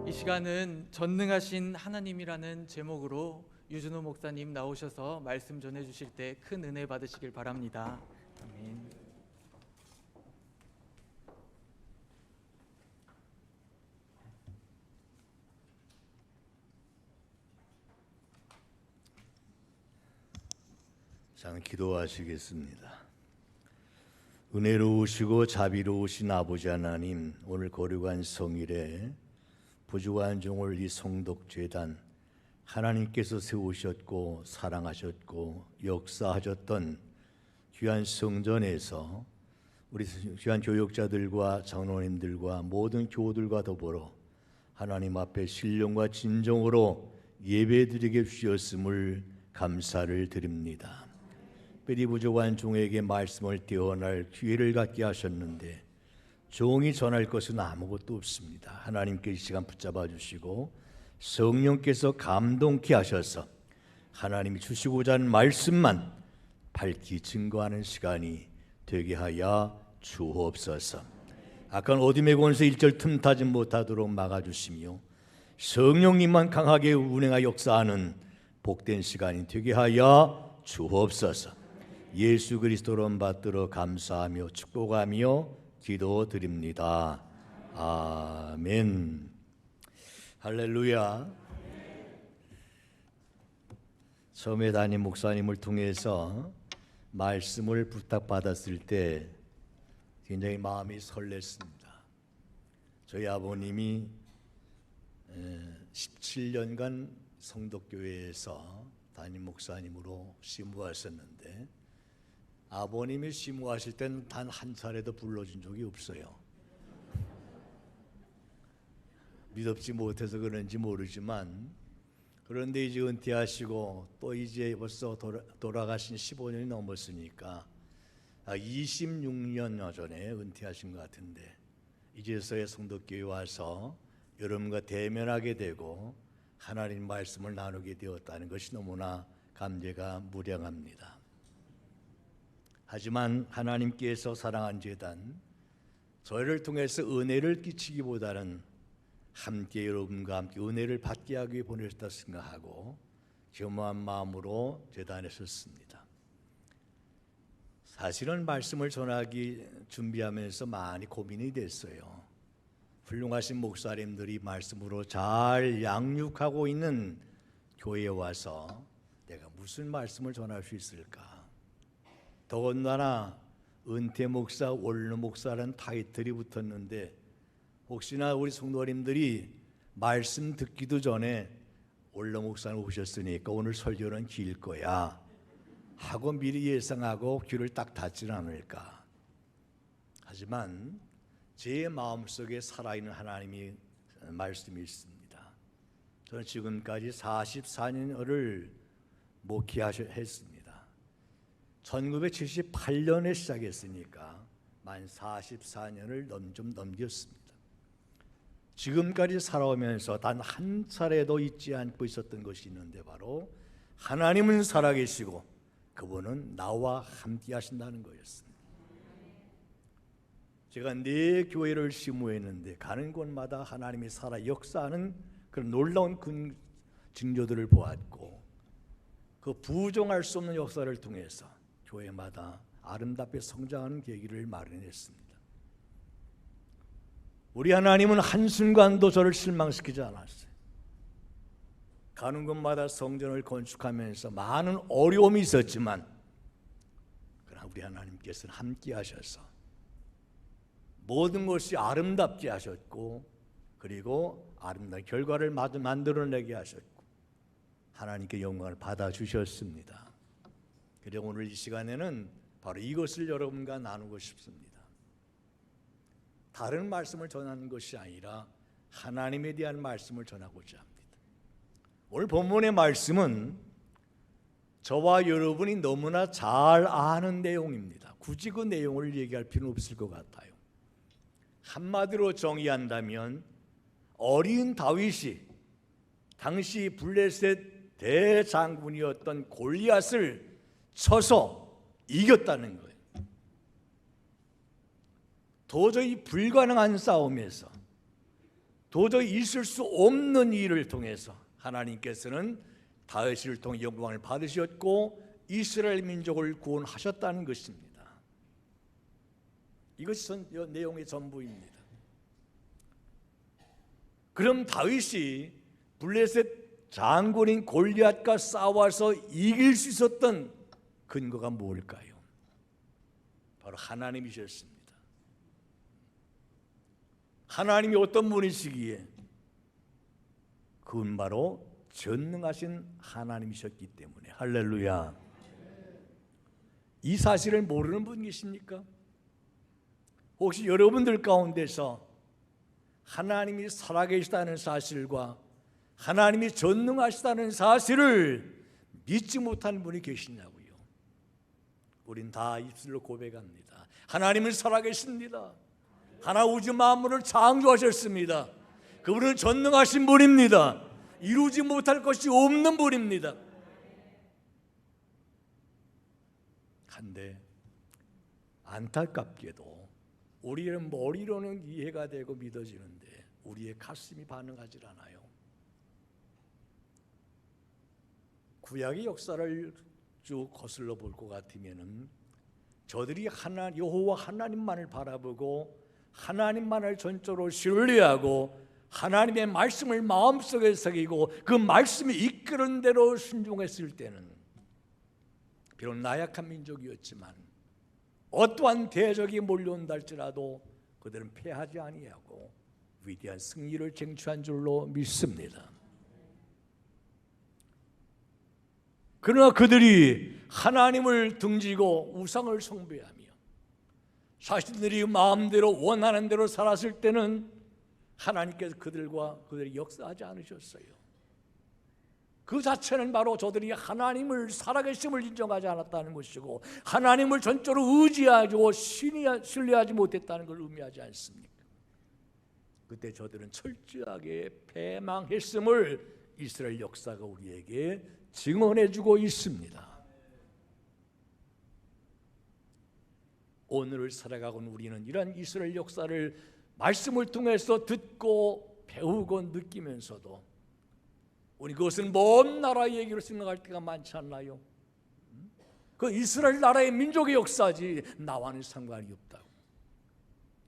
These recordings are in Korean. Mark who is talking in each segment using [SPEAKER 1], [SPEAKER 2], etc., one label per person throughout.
[SPEAKER 1] 이 시간은 전능하신 하나님이라는 제목으로 유준호 목사님 나오셔서 말씀 전해주실 때 큰 은혜 받으시길 바랍니다. 아멘.
[SPEAKER 2] 자, 기도하시겠습니다. 은혜로우시고 자비로우신 아버지 하나님, 오늘 거룩한 성일에 부족한 종을 이 성덕재단 하나님께서 세우셨고 사랑하셨고 역사하셨던 귀한 성전에서 우리 귀한 교육자들과 장로님들과 모든 교우들과 더불어 하나님 앞에 신령과 진정으로 예배드리게 주셨음을 감사를 드립니다. 뼈리 부족한 종에게 말씀을 떼어날 기회를 갖게 하셨는데 종이 전할 것은 아무것도 없습니다. 하나님께 이 시간 붙잡아 주시고 성령께서 감동케 하셔서 하나님이 주시고자 하는 말씀만 밝히 증거하는 시간이 되게 하여 주옵소서. 악한 어둠의 권세 1절 틈타지 못하도록 막아주시며 성령님만 강하게 운행하여 역사하는 복된 시간이 되게 하여 주옵소서. 예수 그리스도로 받들어 감사하며 축복하며 기도드립니다. 아멘. 할렐루야. 처음에 담임 목사님을 통해서 말씀을 부탁받았을 때 굉장히 마음이 설렜습니다. 저희 아버님이 17년간 성덕교회에서 담임 목사님으로 심부하셨는데 아버님이 심부하실 때는 단 한 차례도 불러준 적이 없어요. 믿음지 못해서 그런지 모르지만, 그런데 이제 은퇴하시고 또 이제 벌써 돌아가신 15년이 넘었으니까 26년 전에 은퇴하신 것 같은데 이제서야 성덕교회 와서 여러분과 대면하게 되고 하나님 말씀을 나누게 되었다는 것이 너무나 감개가 무량합니다. 하지만 하나님께서 사랑한 재단, 저희를 통해서 은혜를 끼치기보다는 함께 여러분과 함께 은혜를 받게 하기 위해 보내셨다 생각하고 겸허한 마음으로 재단에 섰습니다. 사실은 말씀을 전하기 준비하면서 많이 고민이 됐어요. 훌륭하신 목사님들이 말씀으로 잘 양육하고 있는 교회에 와서 내가 무슨 말씀을 전할 수 있을까? 더군다나 은퇴 목사, 원로 목사라는 타이틀이 붙었는데 혹시나 우리 성도님들이 말씀 듣기도 전에 원로 목사님 오셨으니까 오늘 설교는 길 거야 하고 미리 예상하고 귀를 딱 닫지는 않을까. 하지만 제 마음속에 살아있는 하나님이 말씀이 있습니다. 저는 지금까지 44년을 목회했습니다. 1978년에 시작했으니까 만 44년을 좀 넘겼습니다. 지금까지 살아오면서 단 한 차례도 잊지 않고 있었던 것이 있는데 바로 하나님은 살아계시고 그분은 나와 함께 하신다는 거였습니다. 제가 네 교회를 심우했는데 가는 곳마다 하나님이 살아 역사하는 그런 놀라운 징조들을 보았고 그 부정할 수 없는 역사를 통해서 교회마다 아름답게 성장하는 계기를 마련했습니다. 우리 하나님은 한순간도 저를 실망시키지 않았어요. 가는 곳마다 성전을 건축하면서 많은 어려움이 있었지만 그러나 우리 하나님께서는 함께 하셔서 모든 것이 아름답게 하셨고 그리고 아름다운 결과를 만들어내게 하셨고 하나님께 영광을 받아주셨습니다. 그래서 오늘 이 시간에는 바로 이것을 여러분과 나누고 싶습니다. 다른 말씀을 전하는 것이 아니라 하나님에 대한 말씀을 전하고자 합니다. 오늘 본문의 말씀은 저와 여러분이 너무나 잘 아는 내용입니다. 굳이 그 내용을 얘기할 필요는 없을 것 같아요. 한마디로 정의한다면 어린 다윗이 당시 블레셋 대장군이었던 골리앗을 쳐서 이겼다는 거예요. 도저히 불가능한 싸움에서 도저히 있을 수 없는 일을 통해서 하나님께서는 다윗을 통해 영광을 받으셨고 이스라엘 민족을 구원하셨다는 것입니다. 이것이 내용의 전부입니다. 그럼 다윗이 블레셋 장군인 골리앗과 싸워서 이길 수 있었던 근거가 뭘까요? 바로 하나님이셨습니다. 하나님이 어떤 분이시기에? 그건 바로 전능하신 하나님이셨기 때문에. 할렐루야. 이 사실을 모르는 분 계십니까? 혹시 여러분들 가운데서 하나님이 살아계시다는 사실과 하나님이 전능하시다는 사실을 믿지 못하는 분이 계시냐고요? 우린 다 입술로 고백합니다. 하나님은 살아계십니다. 하나 우주 만물을 창조하셨습니다. 그분은 전능하신 분입니다. 이루지 못할 것이 없는 분입니다. 한데 안타깝게도 우리의 머리로는 이해가 되고 믿어지는데 우리의 가슴이 반응하지 않아요. 구약의 역사를 쭉 거슬러 볼 것 같으면은 저들이 여호와 하나님만을 바라보고 하나님만을 전적으로 신뢰하고 하나님의 말씀을 마음속에 새기고 그 말씀이 이끄는 대로 순종했을 때는 비록 나약한 민족이었지만 어떠한 대적이 몰려온다 할지라도 그들은 패하지 아니하고 위대한 승리를 쟁취한 줄로 믿습니다. 그러나 그들이 하나님을 등지고 우상을 숭배하며 자신들이 마음대로 원하는 대로 살았을 때는 하나님께서 그들이 역사하지 않으셨어요. 그 자체는 바로 저들이 하나님을 살아계심을 인정하지 않았다는 것이고 하나님을 전적으로 의지하고 신뢰하지 못했다는 걸 의미하지 않습니까? 그때 저들은 철저하게 패망했음을 이스라엘 역사가 우리에게 증언해주고 있습니다. 오늘을 살아가고 있는 우리는 이러한 이스라엘 역사를 말씀을 통해서 듣고 배우고 느끼면서도 우리 그것은 먼 나라의 얘기로 생각할 때가 많지 않나요? 그 이스라엘 나라의 민족의 역사지 나와는 상관이 없다고.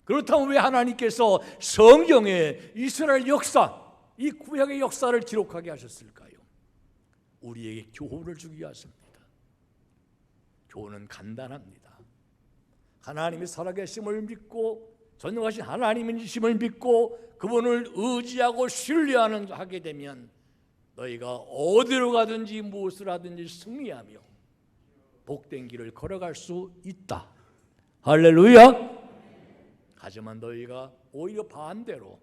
[SPEAKER 2] 그렇다면 왜 하나님께서 성경에 이스라엘 역사, 이 구약의 역사를 기록하게 하셨을까요? 우리에게 교훈을 주기 위해서입니다. 교훈은 간단합니다. 하나님이 살아계심을 믿고 전능하신 하나님이심을 믿고 그분을 의지하고 신뢰하게 되면 너희가 어디로 가든지 무엇을 하든지 승리하며 복된 길을 걸어갈 수 있다. 할렐루야. 하지만 너희가 오히려 반대로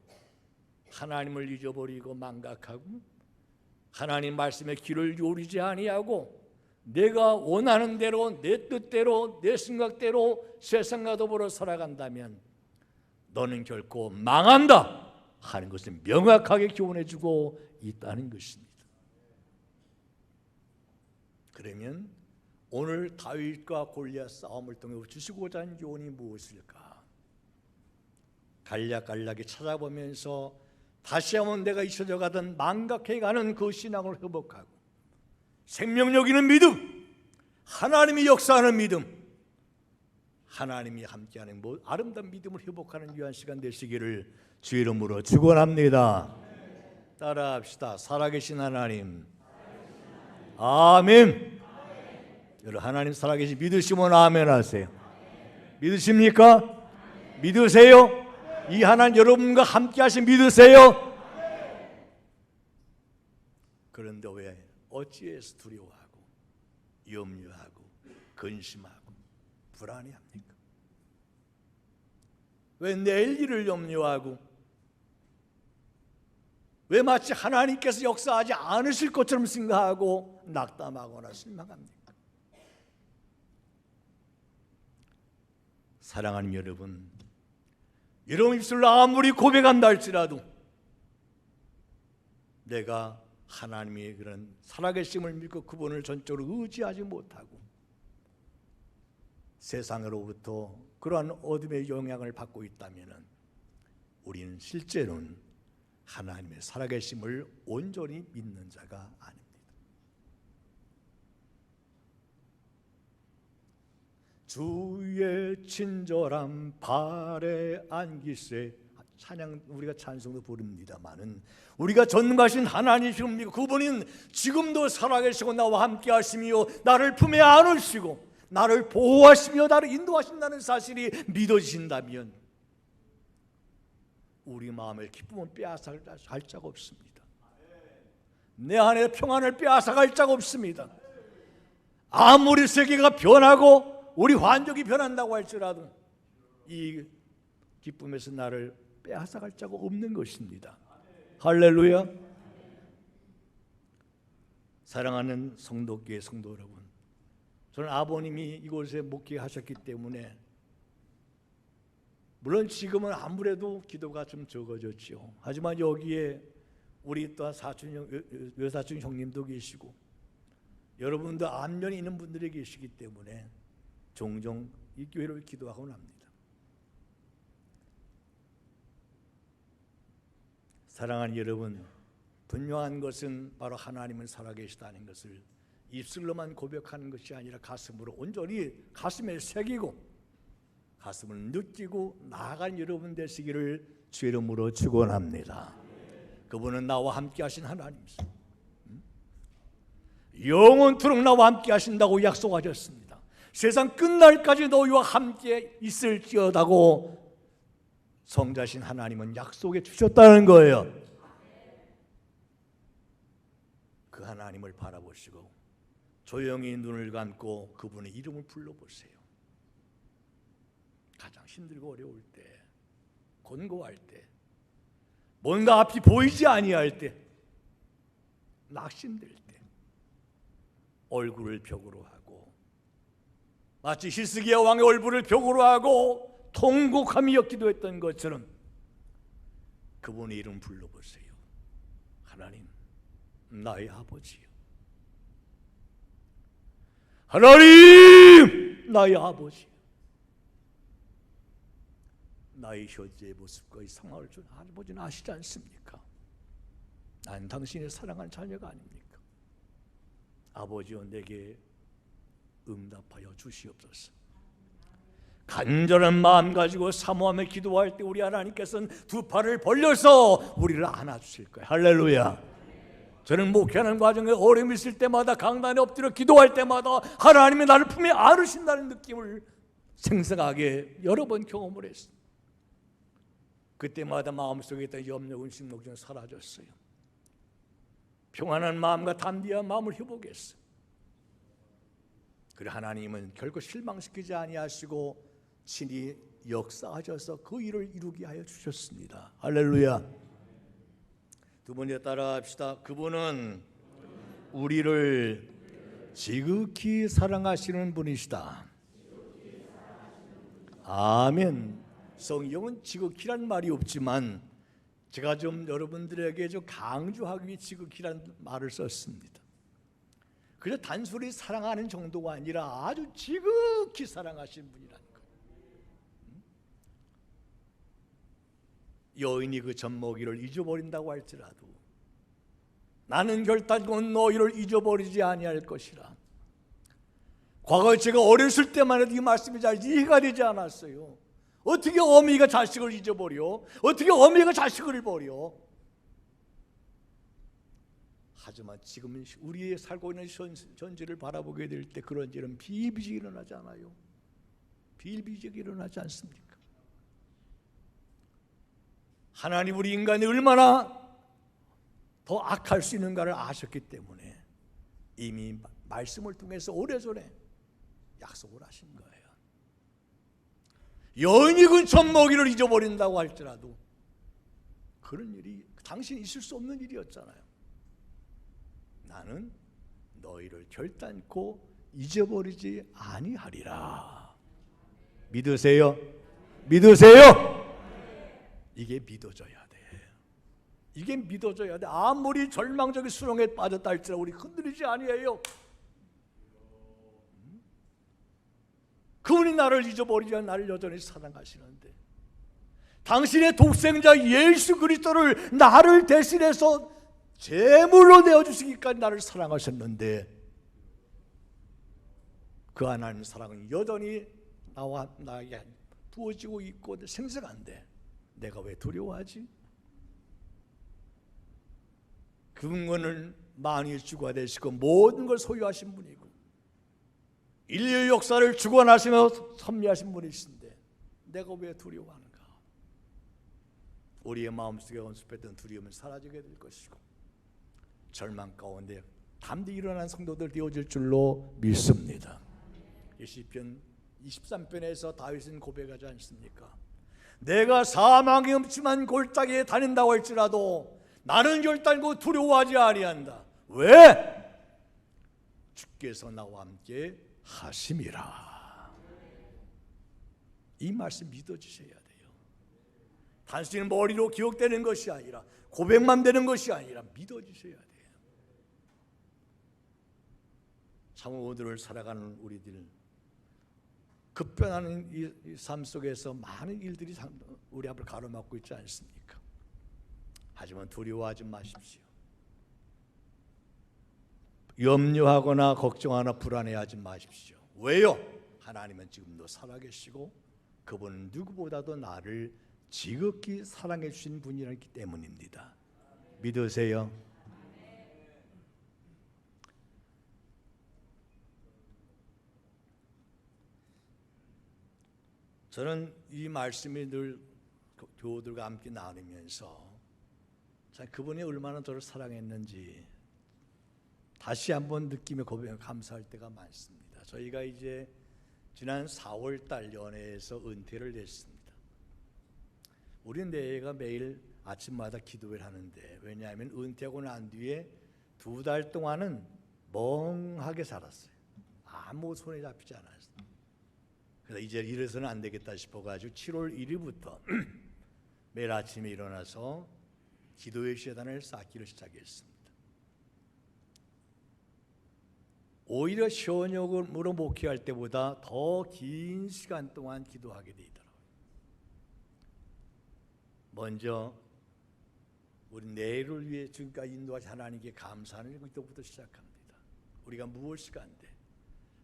[SPEAKER 2] 하나님을 잊어버리고 망각하고 하나님 말씀의 길을 요리지 아니하고 내가 원하는 대로 내 뜻대로 내 생각대로 세상과 더불어 살아간다면 너는 결코 망한다 하는 것을 명확하게 교훈해주고 있다는 것입니다. 그러면 오늘 다윗과 골리앗 싸움을 통해 주시고자 하는 교훈이 무엇일까? 간략간략히 찾아보면서 다시 한번 내가 잊혀져 가던 망각해가는 그 신앙을 회복하고 생명력 있는 믿음, 하나님이 역사하는 믿음, 하나님이 함께하는 아름다운 믿음을 회복하는 귀한 시간 되시기를 주의 이름으로 축원합니다. 따라합시다. 살아계신 하나님. 아멘. 여러분 하나님 살아계신 믿으시면 아멘 하세요. 믿으십니까? 믿으세요? 이 하나님 여러분과 함께 하신 믿으세요? 그런데 왜 어찌해서 두려워하고 염려하고 근심하고 불안해합니까? 왜 내일 일을 염려하고 왜 마치 하나님께서 역사하지 않으실 것처럼 생각하고 낙담하거나 실망합니까? 사랑하는 여러분, 여러분 입술로 아무리 고백한다 할지라도 내가 하나님의 그런 살아계심을 믿고 그분을 전적으로 의지하지 못하고 세상으로부터 그러한 어둠의 영향을 받고 있다면 우리는 실제로는 하나님의 살아계심을 온전히 믿는 자가 아닙니다. 주의 친절함 발에 안기세, 찬양 우리가 찬송도 부릅니다마는 우리가 전능하신 하나님이십니까? 그분은 지금도 살아계시고 나와 함께 하시며 나를 품에 안으시고 나를 보호하시며 나를 인도하신다는 사실이 믿어지신다면 우리 마음의 기쁨은 빼앗아갈 자가 없습니다. 내 안에 평안을 빼앗아갈 자가 없습니다. 아무리 세계가 변하고 우리 환경이 변한다고 할지라도 이 기쁨에서 나를 빼앗아갈 자가 없는 것입니다. 할렐루야. 사랑하는 성도교회 성도 여러분, 저는 아버님이 이곳에 목회하셨기 때문에 물론 지금은 아무래도 기도가 좀 적어졌죠. 하지만 여기에 우리 또한 외사촌 형님도 계시고 여러분도 안면이 있는 분들이 계시기 때문에 종종 이 교회를 기도하곤 합니다. 사랑하는 여러분, 분명한 것은 바로 하나님은 살아계시다는 것을 입술로만 고백하는 것이 아니라 가슴으로 온전히 가슴에 새기고 가슴을 느끼고 나아간 여러분 되시기를 주의 이름으로 축원합니다. 그분은 나와 함께 하신 하나님이십니다. 영원토록 나와 함께 하신다고 약속하셨습니다. 세상 끝날까지 너희와 함께 있을지어다고 성자신 하나님은 약속해 주셨다는 거예요. 그 하나님을 바라보시고 조용히 눈을 감고 그분의 이름을 불러보세요. 가장 힘들고 어려울 때, 곤고할 때, 뭔가 앞이 보이지 아니할 때, 낙심될 때 얼굴을 벽으로 하고 마치 히스기야 왕의 얼굴을 벽으로 하고 통곡하며 기도했던 것처럼 그분의 이름 불러보세요. 하나님, 나의 아버지요. 하나님, 나의 아버지. 나의 현재의 모습과 이 상황을 준 아버지는 아시지 않습니까? 난 당신의 사랑한 자녀가 아닙니까? 아버지여, 내게 응답하여 주시옵소서. 간절한 마음 가지고 사모하며 기도할 때 우리 하나님께서는 두 팔을 벌려서 우리를 안아주실 거예요. 할렐루야. 저는 목회하는 과정에 어려움이 있을 때마다 강단에 엎드려 기도할 때마다 하나님이 나를 품에 안으신다는 느낌을 생생하게 여러 번 경험을 했습니다. 그때마다 마음속에 있던 염려, 근심, 걱정은 사라졌어요. 평안한 마음과 담대한 마음을 회복했어요. 그래 하나님은 결코 실망시키지 아니하시고 친히 역사하셔서 그 일을 이루게 하여 주셨습니다. 할렐루야. 두 번째 따라합시다. 그분은 우리를 지극히 사랑하시는 분이시다. 아멘. 성경은 지극히란 말이 없지만 제가 좀 여러분들에게 좀 강조하기 위해 지극히란 말을 썼습니다. 그저 단순히 사랑하는 정도가 아니라 아주 지극히 사랑하신 분이라는 거예요. 여인이 그 젖먹이를 잊어버린다고 할지라도 나는 결단코 너희를 잊어버리지 아니할 것이라. 과거에 제가 어렸을 때만 해도 이 말씀이 잘 이해가 되지 않았어요. 어떻게 어미가 자식을 잊어버려? 어떻게 어미가 자식을 버려? 하지만 지금 우리의 살고 있는 현재를 바라보게 될 때 그런 일은 비일비재하게 일어나지 않아요? 비일비재하게 일어나지 않습니까? 하나님 우리 인간이 얼마나 더 악할 수 있는가를 아셨기 때문에 이미 말씀을 통해서 오래전에 약속을 하신 거예요. 여인이 그 젖먹이를 잊어버린다고 할지라도 그런 일이 당신이 있을 수 없는 일이었잖아요. 나는 너희를 결단코 잊어버리지 아니하리라. 믿으세요? 믿으세요? 이게 믿어져야 돼. 이게 믿어져야 돼. 아무리 절망적인 수렁에 빠졌다 할지라도 우리 흔들리지 아니에요. 그분이 나를 잊어버리지 않고 나를 여전히 사랑하시는데 당신의 독생자 예수 그리스도를 나를 대신해서 제물로 내어주시기까지 나를 사랑하셨는데 그 하나님 사랑은 여전히 나와 나에게 부어지고 있고 생생한데 내가 왜 두려워하지? 그분은 만유의 주가 되시고 모든 걸 소유하신 분이고 인류의 역사를 주관하시며 섭리하신 분이신데 내가 왜 두려워하는가? 우리의 마음속에 온습했던 두려움은 사라지게 될 것이고 절망 가운데 담대히 일어난 성도들 되어질 줄로 믿습니다. 시편 23편에서 다윗은 고백하지 않습니까? 내가 사망의 음침한 골짜기에 다닌다고 할지라도 나는 결단코 두려워하지 아니한다. 왜? 주께서 나와 함께 하심이라. 이 말씀 믿어주셔야 돼요. 단순히 머리로 기억되는 것이 아니라 고백만 되는 것이 아니라 믿어주셔야 돼요. 성도들을 살아가는 우리들 급변하는 이 삶 속에서 많은 일들이 우리 앞을 가로막고 있지 않습니까? 하지만 두려워하지 마십시오. 염려하거나 걱정하거나 불안해하지 마십시오. 왜요? 하나님은 지금도 살아계시고 그분은 누구보다도 나를 지극히 사랑해 주신 분이기 때문입니다. 믿으세요? 저는 이 말씀이 늘 교우들과 함께 나누면서 참 그분이 얼마나 저를 사랑했는지 다시 한번 느끼며 고백하며 감사할 때가 많습니다. 저희가 이제 지난 4월 달 연회에서 은퇴를 했습니다. 우리 내가 매일 아침마다 기도를 하는데 왜냐하면 은퇴하고 난 뒤에 2달 동안은 멍하게 살았어요. 아무 손에 잡히지 않았어요. 그래서 이제 이래서는 안 되겠다 싶어가지고 7월 1일부터 매일 아침에 일어나서 기도의 시간을 쌓기를 시작했습니다. 오히려 현역으로 목회할 때보다 더 긴 시간 동안 기도하게 되더라고요. 먼저 우리 내일을 위해 지금까지 인도하신 하나님께 감사하는 것부터 시작합니다. 우리가 무엇일까인데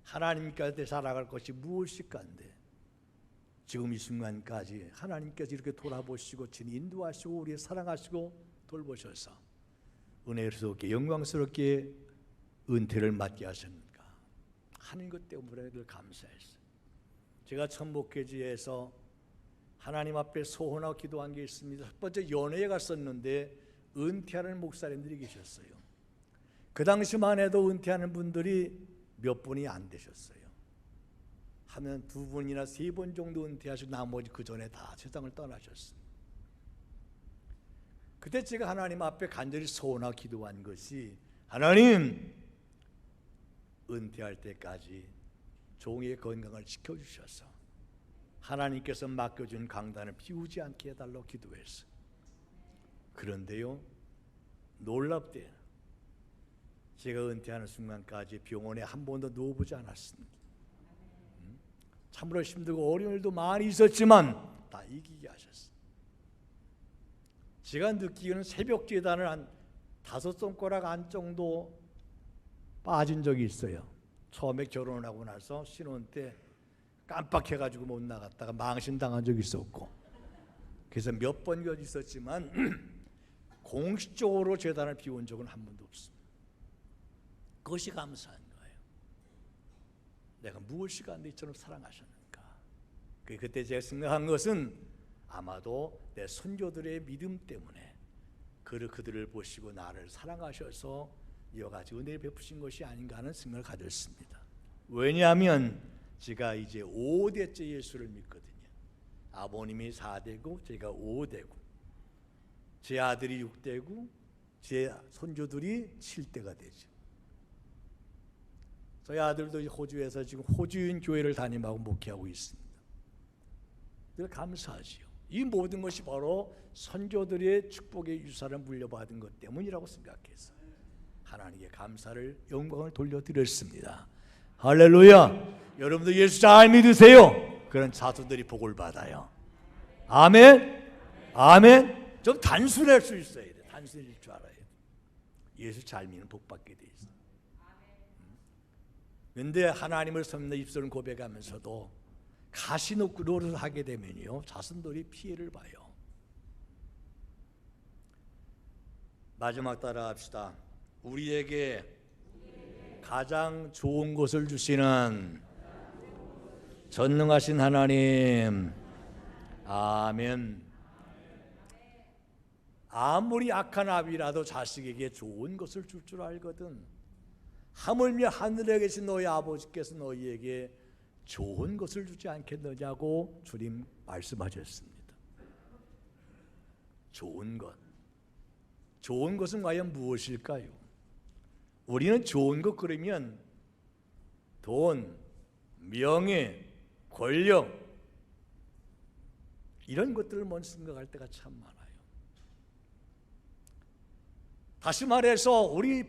[SPEAKER 2] 하나님께서 살아갈 것이 무엇일까인데 지금 이 순간까지 하나님께서 이렇게 돌아보시고 진 인도하시고 우리 사랑하시고 돌보셔서 은혜스럽게 영광스럽게 은퇴를 맞게 하셨는가 하는 것 때문에 늘 감사했어요. 제가 첫 목회지에서 하나님 앞에 소원하고 기도한 게 있습니다. 첫 번째 연회에 갔었는데 은퇴하는 목사님들이 계셨어요. 그 당시만 해도 은퇴하는 분들이 몇 분이 안 되셨어요. 하면 2분이나 3분 정도 은퇴하시고 나머지 그 전에 다 세상을 떠나셨습니다. 그때 제가 하나님 앞에 간절히 소원하고 기도한 것이 하나님 은퇴할 때까지 종의 건강을 지켜주셔서 하나님께서 맡겨준 강단을 비우지 않게 해달라고 기도했어요. 그런데요 놀랍대요. 제가 은퇴하는 순간까지 병원에 한 번도 누워보지 않았습니다. 참으로 힘들고 어려운 일도 많이 있었지만 다 이기게 하셨어요. 제가 느끼기에는 새벽 제단을 한 5손가락 안 정도 빠진 적이 있어요. 처음에 결혼을 하고 나서 신혼 때 깜빡해가지고 못 나갔다가 망신당한 적이 있었고 그래서 몇 번 있었지만 공식적으로 제단을 비운 적은 한 번도 없습니다. 그것이 감사한 거예요. 내가 무엇이 간데 이처럼 사랑하셨는가. 그때 제가 생각한 것은 아마도 내 선조들의 믿음 때문에 그들을 보시고 나를 사랑하셔서 이와 같이 은혜를 베푸신 것이 아닌가 하는 생각을 가졌습니다. 왜냐하면 제가 이제 5대째 예수를 믿거든요. 아버님이 4대고 제가 5대고 제 아들이 6대고 제 손주들이 7대가 되죠. 저희 아들도 호주에서 지금 호주인 교회를 담임하고 목회하고 있습니다. 늘 감사하지요. 이 모든 것이 바로 선조들의 축복의 유산을 물려받은 것 때문이라고 생각해서 하나님께 감사를 영광을 돌려드렸습니다. 할렐루야. 여러분도 예수 잘 믿으세요. 그런 자손들이 복을 받아요. 아멘. 아멘. 좀 단순할 수 있어야 돼. 단순할 줄 알아야 돼. 예수 잘 믿는 복 받게 돼 있어. 그런데 하나님을 섬는 입술은 고백하면서도 가시 놓고 노릇을 하게 되면요, 자손들이 피해를 봐요. 마지막 따라합시다. 우리에게 가장 좋은 것을 주시는 전능하신 하나님. 아멘. 아무리 악한 아비라도 자식에게 좋은 것을 줄 줄 알거든. 하물며 하늘에 계신 너희 아버지께서 너희에게 좋은 것을 주지 않겠느냐고 주님 말씀하셨습니다. 좋은 것. 좋은 것은 과연 무엇일까요? 우리는 좋은 것 그러면 돈, 명예, 권력 이런 것들을 먼저 생각할 때가 참 많아요. 다시 말해서 우리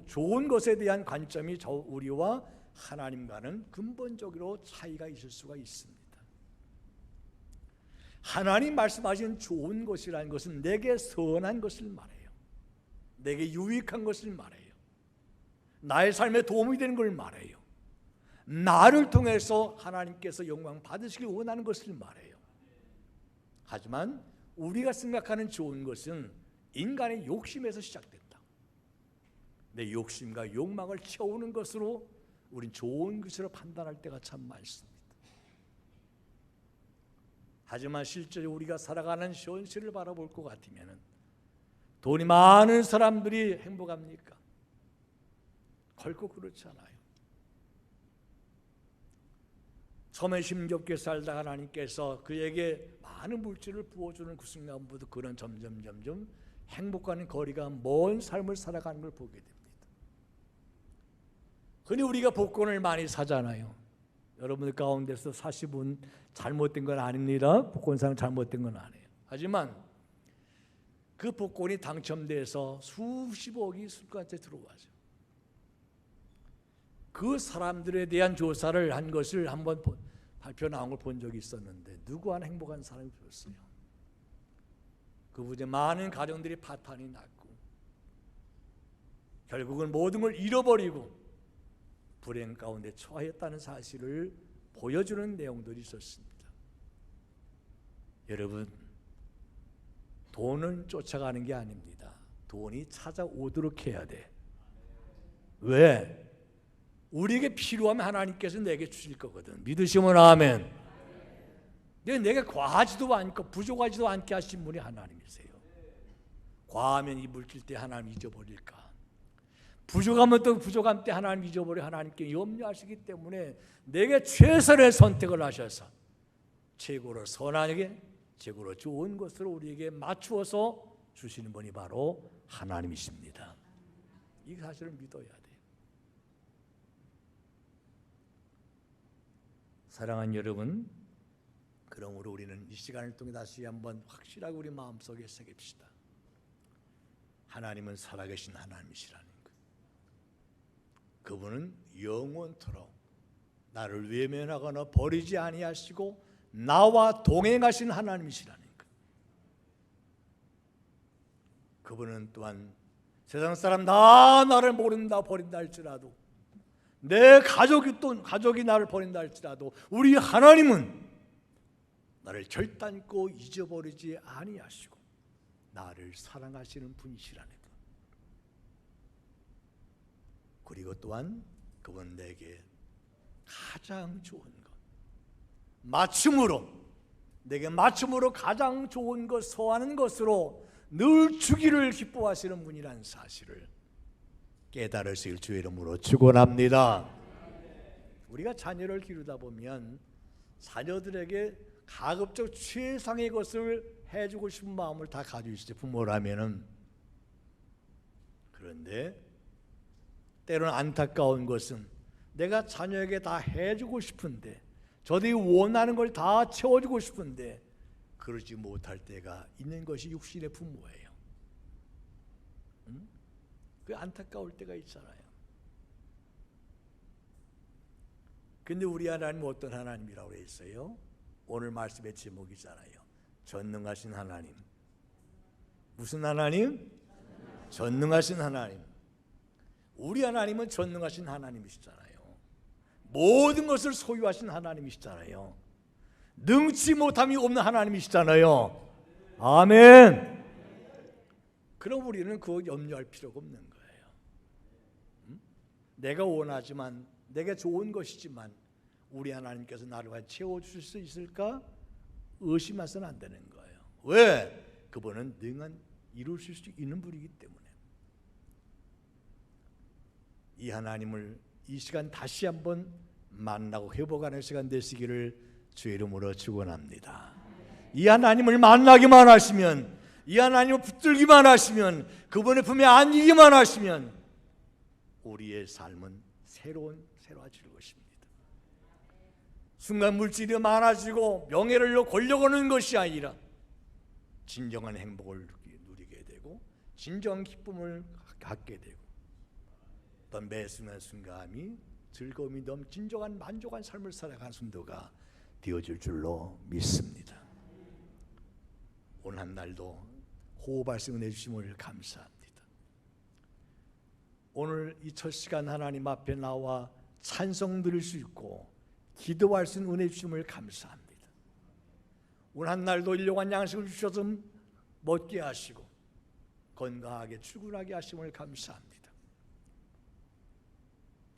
[SPEAKER 2] 좋은 것에 대한 관점이 우리와 하나님과는 근본적으로 차이가 있을 수가 있습니다. 하나님 말씀하신 좋은 것이라는 것은 내게 선한 것을 말해요. 내게 유익한 것을 말해요. 나의 삶에 도움이 되는 걸 말해요. 나를 통해서 하나님께서 영광 받으시길 원하는 것을 말해요. 하지만 우리가 생각하는 좋은 것은 인간의 욕심에서 시작된다. 내 욕심과 욕망을 채우는 것으로 우린 좋은 것으로 판단할 때가 참 많습니다. 하지만 실제로 우리가 살아가는 현실을 바라볼 것 같으면 돈이 많은 사람들이 행복합니까? 결코 그렇지 않아요. 처음에 힘겹게 살다 하나님께서 그에게 많은 물질을 부어주는 그 순간부터 그는 점점 행복과는 거리가 먼 삶을 살아가는 걸 보게 됩니다. 흔히 우리가 복권을 많이 사잖아요. 여러분들 가운데서 사시분 잘못된 건 아닙니다. 복권사는 잘못된 건 아니에요. 하지만 그 복권이 당첨돼서 수십억이 술가한테 들어와죠. 그 사람들에 대한 조사를 한 것을 한번 발표 나온 걸 본 적이 있었는데 누구 하나 행복한 사람이 없었어요. 그분의 많은 가정들이 파탄이 났고 결국은 모든 걸 잃어버리고 불행 가운데 처했다는 사실을 보여주는 내용들이 있었습니다. 여러분, 돈은 쫓아가는 게 아닙니다. 돈이 찾아오도록 해야 돼. 왜? 우리에게 필요하면 하나님께서 내게 주실 거거든. 믿으시면 아멘. 내가 과하지도 않고 부족하지도 않게 하신 분이 하나님이세요. 과하면 이 물질 때 하나님 잊어버릴까? 부족하면 또 부족함 때 하나님 잊어버려 하나님께 염려하시기 때문에 내게 최선의 선택을 하셔서 최고로 선하게 최고로 좋은 것으로 우리에게 맞추어서 주시는 분이 바로 하나님이십니다. 이 사실을 믿어야 돼요. 사랑하는 여러분, 그러므로 우리는 이 시간을 통해 다시 한번 확실하게 우리 마음속에 새깁시다. 하나님은 살아계신 하나님이시라는 것. 그분은 영원토록 나를 외면하거나 버리지 아니하시고 나와 동행하신 하나님이시라는 것. 그분은 또한 세상 사람 다 나를 모른다 버린다 할지라도 내 가족이 나를 버린다 할지라도 우리 하나님은 나를 결단코 잊어버리지 아니하시고 나를 사랑하시는 분이시라는 것. 그리고 또한 그분 내게 가장 좋은 것, 내게 맞춤으로 가장 좋은 것, 소하는 것으로 늘 주기를 기뻐하시는 분이라는 사실을 깨달으실 주의 이름으로 축원합니다. 우리가 자녀를 기르다 보면 자녀들에게 가급적 최상의 것을 해주고 싶은 마음을 다 가지고 있어요. 부모라면은. 그런데 때로는 안타까운 것은 내가 자녀에게 다 해주고 싶은데 저들이 원하는 걸 다 채워주고 싶은데 그러지 못할 때가 있는 것이 육신의 부모예요. 그 안타까울 때가 있잖아요. 근데 우리 하나님은 어떤 하나님이라고 했어요? 오늘 말씀의 제목이잖아요. 전능하신 하나님, 무슨 하나님? 전능하신 하나님. 우리 하나님은 전능하신 하나님이시잖아요. 모든 것을 소유하신 하나님이시잖아요. 능치 못함이 없는 하나님이시잖아요. 아멘. 그럼 우리는 그거 염려할 필요가 없는 거예요. 내가 원하지만, 내게 좋은 것이지만 우리 하나님께서 나를 채워주실 수 있을까? 의심해서는 안 되는 거예요. 왜? 그분은 능한 이루실 수 있는 분이기 때문에. 이 하나님을 이 시간 다시 한번 만나고 회복하는 시간 되시기를 주의 이름으로 축원합니다. 이 하나님을 만나기만 하시면, 이 하나님을 붙들기만 하시면, 그분의 품에 안기기만 하시면 우리의 삶은 새로워질 것입니다. 순간 물질이 많아지고 명예를 권력 얻는 것이 아니라 진정한 행복을 누리게 되고 진정한 기쁨을 갖게 되고 어떤 매 순간순간이 즐거움이 진정한 만족한 삶을 살아가는 순도가 되어질 줄로 믿습니다. 오늘 한 날도 호흡하시 은혜 주심을 감사합니다. 오늘 이 첫 시간 하나님 앞에 나와 찬송 드릴 수 있고 기도할 수 있는 은혜 주심을 감사합니다. 오늘 한 날도 일용한 양식을 주셔서 먹게 하시고 건강하게 출근하게 하심을 감사합니다.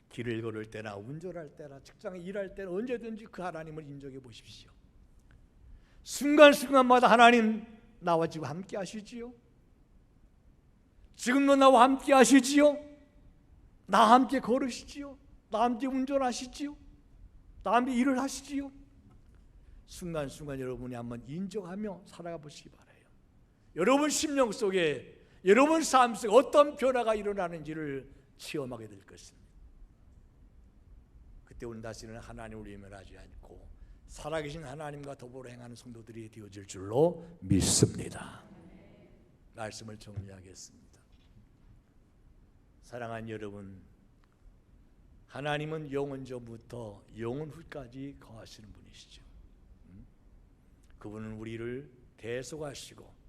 [SPEAKER 2] 길을 걸을 때나 운전할 때나 직장에 일할 때나 언제든지 그 하나님을 인정해 보십시오. 순간순간마다 하나님 나와 지금 함께 하시지요? 지금도 나와 함께 하시지요? 나 함께 걸으시지요? 나 함께 운전하시지요? 나 함께 일을 하시지요? 순간순간 여러분이 한번 인정하며 살아가 보시기 바라요. 여러분 심령 속에, 여러분 삶 속에 어떤 변화가 일어나는지를 체험하게 될 것입니다. 그때 우리는 다시는 하나님을 외면하지 않고 살아계신 하나님과 더불어 행하는 성도들이 되어질 줄로 믿습니다. 말씀을 정리하겠습니다. 사랑하는 여러분, 하나님은 영원 전부터 영원 후까지 거하시는 분이시죠. 그분은 우리를 대속하시고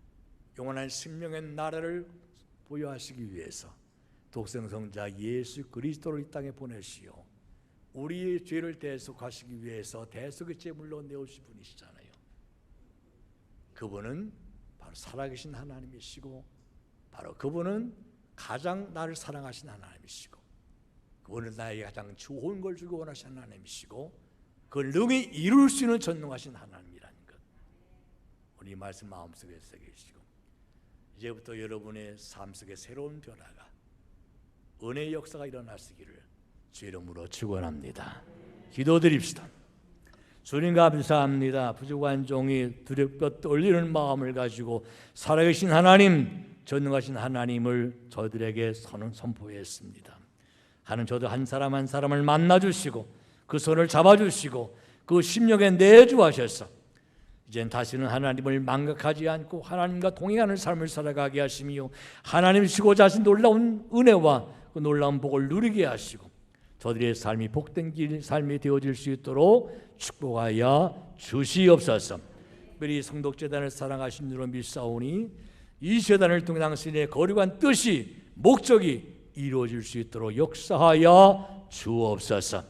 [SPEAKER 2] 영원한 생명의 나라를 보여하시기 위해서 독생성자 예수 그리스도를 이 땅에 보내시오 우리의 죄를 대속하시기 위해서 대속의 제물로 내오신 분이시잖아요. 그분은 바로 살아계신 하나님이시고 바로 그분은 가장 나를 사랑하신 하나님이시고 그분은 나에게 가장 좋은 걸 주기 원하시는 하나님이시고 그걸 능히 이룰 수 있는 전능하신 하나님이라는 것, 우리 말씀 마음속에 새기시고 이제부터 여러분의 삶 속에 새로운 변화가 은혜의 역사가 일어나시기를 주의 이름으로 축원합니다. 기도드립시다. 주님 감사합니다. 부족한 종이 두렵고 떨리는 마음을 가지고 살아계신 하나님, 전능하신 하나님을 저들에게 선포했습니다. 하나님, 저도 한 사람 한 사람을 만나주시고 그 손을 잡아주시고 그 심령에 내주하셔서 이젠 다시는 하나님을 망각하지 않고 하나님과 동행하는 삶을 살아가게 하시며 하나님이시고자 하신 놀라운 은혜와 그 놀라운 복을 누리게 하시고 저들의 삶이 복된 삶이 되어질 수 있도록 축복하여 주시옵소서. 특별히 성독재단을 사랑하신 줄로 믿사오니 이 재단을 통해 당신의 거룩한 뜻이 목적이 이루어질 수 있도록 역사하여 주옵소서.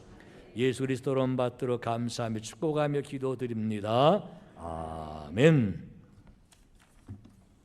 [SPEAKER 2] 예수 그리스도로 받들어 감사하며 축복하며 기도드립니다. 아멘.